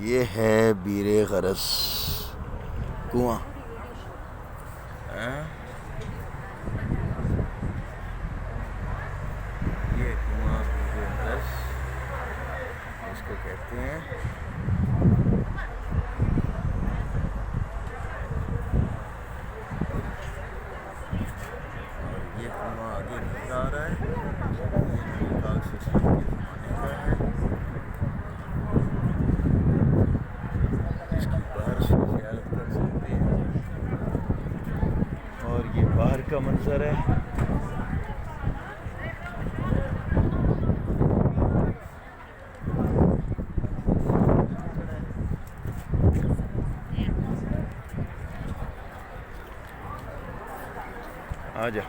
ये है बीरे गरस कुआं। ये कुआं बीरे गरस इसको कहते हैं। और ये कुआं आगे नजर आ रहा है, और ये बाहर का मंजर है। आजा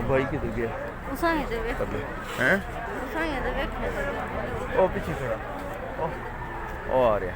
भाई किधर गया? हैं? ओ पीछे खड़ा। ओ आ रहा है।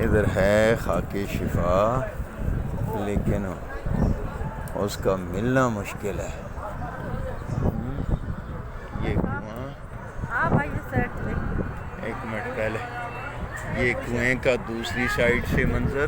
इधर है खाके शिफा, लेकिन उसका मिलना मुश्किल है। ये कुआं, एक मिनट पहले, ये कुएं का दूसरी साइड से मंजर।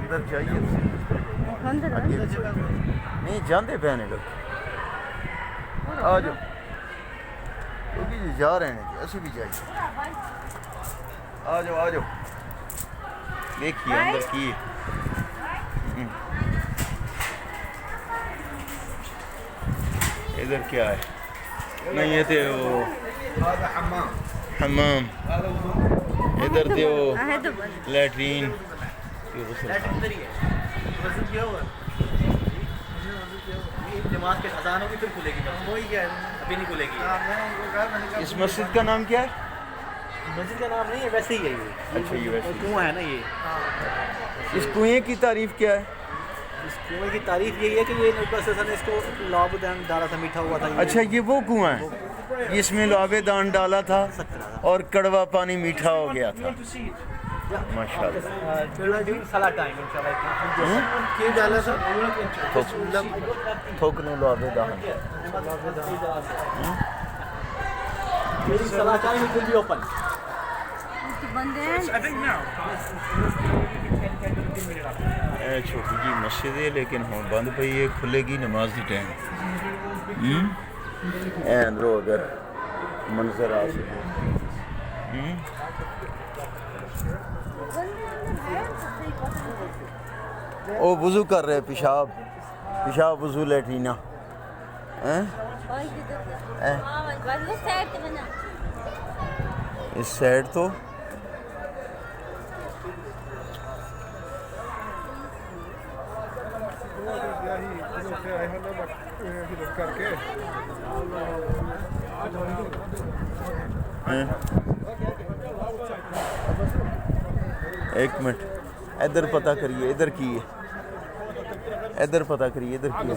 अंदर जाइए, नहीं जानते पहने लोग। आ जाओ, क्योंकि जा रहे हैं ऐसे भी जाइए। आ जाओ आ जाओ, देखिए अंदर की। इधर क्या है? नहीं ये थे वो हमाम, इधर थे वो लैट्रीन। नमाज के खजानों की फिर खुलेगी, अभी नहीं खुलेगी। इस मस्जिद का नाम क्या है? मस्जिद का नाम नहीं है, वैसे ही है ये। अच्छा ये वैसे कुआं है ना ये। इस कुएं की तारीफ क्या है? इस कुएं की तारीफ यही है कि ये नबी ने इसको लाबदान डाला था, मीठा हुआ था। अच्छा ये वो कुआं है इसमें लाबेदान डाला था और कड़वा पानी मीठा हो गया था। माशाल्लाह। थोकनू लाबेदान। छोटी जी मस्जिद है, लेकिन हाँ बंद पई है, खुलेगी नमाज की टाइम। अंदरों अगर मंजर आ सके। ਉਹ ਵਜ਼ੂ ਕਰ ਰਹੇ ਪਿਸ਼ਾਬ ਵਜ਼ੂ ਲੈਟਰੀਨਾ हैं इस साइड तो एक मिनट इधर पता करिए इधर की है इधर पता करिए इधर की है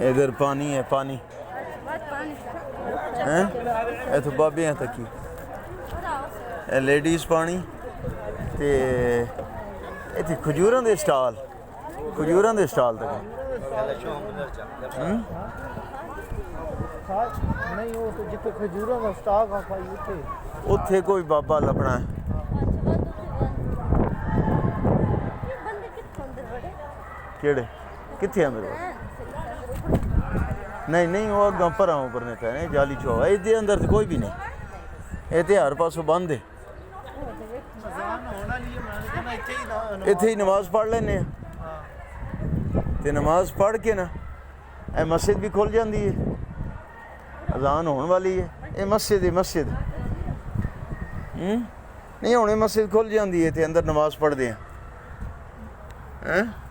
इधर पानी है पानी हैं ਇਹ ਤਾਂ ਬਾਬਿਆਂ ਤੱਕ ਹੀ ਇਹ ਲੇਡੀਜ਼ ਪਾਣੀ ਤੇ ਇੱਥੇ ਖਜੂਰਾਂ ਦੇ ਸਟਾਲ ਤੱਕ ਨਹੀਂ ਉਹ ਤੇ ਜਿੱਥੇ ਖਜੂਰਾਂ ਦਾ ਸਟਾਕ ਆ ਭਾਈ ਉੱਥੇ ਕੋਈ ਬਾਬਾ ਲੱਭਣਾ ਹੈ ਕਿਹੜੇ ਕਿੱਥੇ ਆ ਮੇਰੇ ਨਹੀਂ ਉਹ ਅੱਗੇ ਪਰ ਨੇ ਪੈਣੇ ਜਾਲੀ ਚੋ ਇਹਦੇ ਅੰਦਰ ਤੇ ਕੋਈ ਵੀ ਨਹੀਂ ਇਹ ਤੇ ਹਰ ਪਾਸੋਂ ਬੰਦ ਹੈ ਇੱਥੇ ਹੀ ਨਮਾਜ਼ ਪੜ੍ਹ ਲੈਨੇ ਆ ਤੇ ਨਮਾਜ਼ ਪੜ੍ਹ ਕੇ ਨਾ ਇਹ ਮਸਜਿਦ ਵੀ ਖੁੱਲ ਜਾਂਦੀ ਹੈ ਅਜ਼ਾਨ ਹੋਣ ਵਾਲੀ ਹੈ ਇਹ ਮਸਜਿਦ ਨਹੀਂ ਹੁਣੇ ਮਸਜਿਦ ਖੁੱਲ ਜਾਂਦੀ ਹੈ ਤੇ ਅੰਦਰ ਨਮਾਜ਼ ਪੜ੍ਹਦੇ ਆ हैं